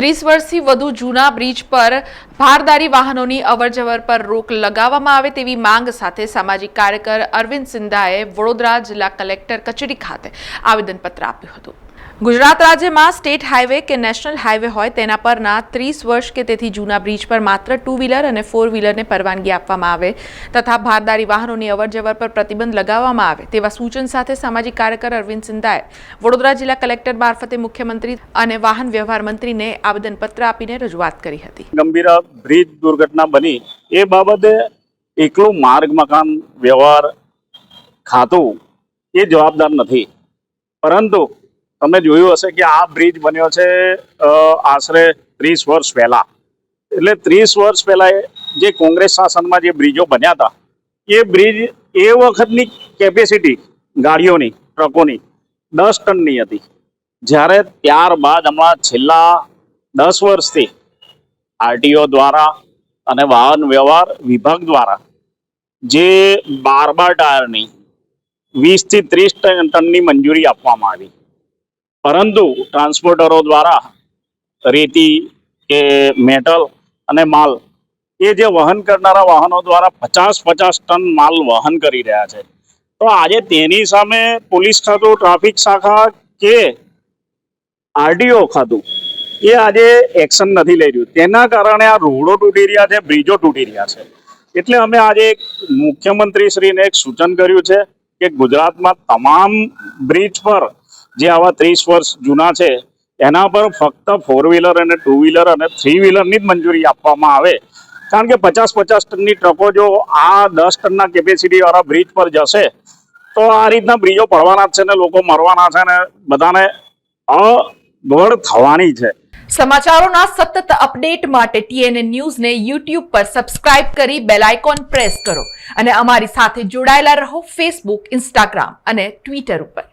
30 વર્ષથી વધુ જૂના બ્રિજ પર ભારદારી વાહનોની અવરજવર પર રોક લગાવવામાં આવે તેવી માંગ સાથે સામાજિક કાર્યકર અરવિંદ સિંધાએ વડોદરા જિલ્લા કલેક્ટર કચેરી ખાતે આવેદનપત્ર આપ્યું હતું। ગુજરાત રાજ્યમાં સ્ટેટ હાઈવે કે નેશનલ હાઈવે હોય તેના પરના 30 વર્ષ કે તેથી જૂના બ્રિજ પર માત્ર 2 વ્હીલર અને 4 વ્હીલરને પરવાનગી આપવામાં આવે તથા ભારદારી વાહનોની અવરજવર પર પ્રતિબંધ લગાવવામાં આવે તેવા સૂચન સાથે સામાજિક કાર્યકર અરવિંદ સિંધાએ વડોદરા જિલ્લા કલેક્ટર મારફતે મુખ્યમંત્રી અને વાહન વ્યવહાર મંત્રીને આવેદનપત્ર આપીને રજૂઆત કરી હતી। ગંભીર બ્રિજ દુર્ઘટના બની એ બાબતે એકલું માર્ગ મકાન વ્યવહાર ખાતું એ જવાબદાર નથી, પરંતુ તમે જોયું હશે કે આ બ્રિજ બન્યો છે આશરે 30 વર્ષ પહેલા। એટલે 30 વર્ષ પહેલા જે કોંગ્રેસ શાસનમાં જે બ્રિજો બન્યા હતા એ બ્રિજ એ વખતની કેપેસિટી ગાડીઓની ટ્રકોની 10 ટનની હતી, જ્યારે ત્યારબાદ હમણાં છેલ્લા 10 વર્ષથી આરટીઓ દ્વારા અને વાહન વ્યવહાર વિભાગ દ્વારા જે 12 ટાયરની 20 થી 30 ટનની મંજૂરી આપવામાં આવી, પરંતુ ટ્રાન્સપોર્ટરો દ્વારા રેતી કે મેટલ અને માલ એ જે વહન કરનારા વાહનો દ્વારા 50 ટન માલ વહન કરી રહ્યા છે। તો આજે તેની સામે પોલીસ ખાતું, ટ્રાફિક શાખા કે આરટીઓ ખાતું એ આજે એક્શન નથી લઈ રહ્યું। તેના કારણે આ રોડો તૂટી રહ્યા છે, બ્રિજો તૂટી રહ્યા છે। એટલે અમે આજે મુખ્યમંત્રીશ્રીને એક સૂચન કર્યું છે કે ગુજરાતમાં તમામ બ્રિજ પર જે આવા 30 વર્ષ જૂના છે એના પર ફક્ત 4 વ્હીલર અને 2 વ્હીલર અને 3 વ્હીલરની જ મંજૂરી આપવામાં આવે, કારણ કે 50 ટનની ટ્રકો જો આ 10 ટનના કેપેસિટી વાળા બ્રિજ પર જશે તો આ રીતના બ્રિજો પડવાના જ છે ને લોકો મરવાના છે ને બધાને અગવડ થવાની છે। સમાચારોના સતત અપડેટ માટે TNN ન્યૂઝને YouTube પર સબસ્ક્રાઇબ કરી બેલ આઇકોન પ્રેસ કરો અને અમારી સાથે જોડાયેલા રહો Facebook, Instagram અને Twitter ઉપર।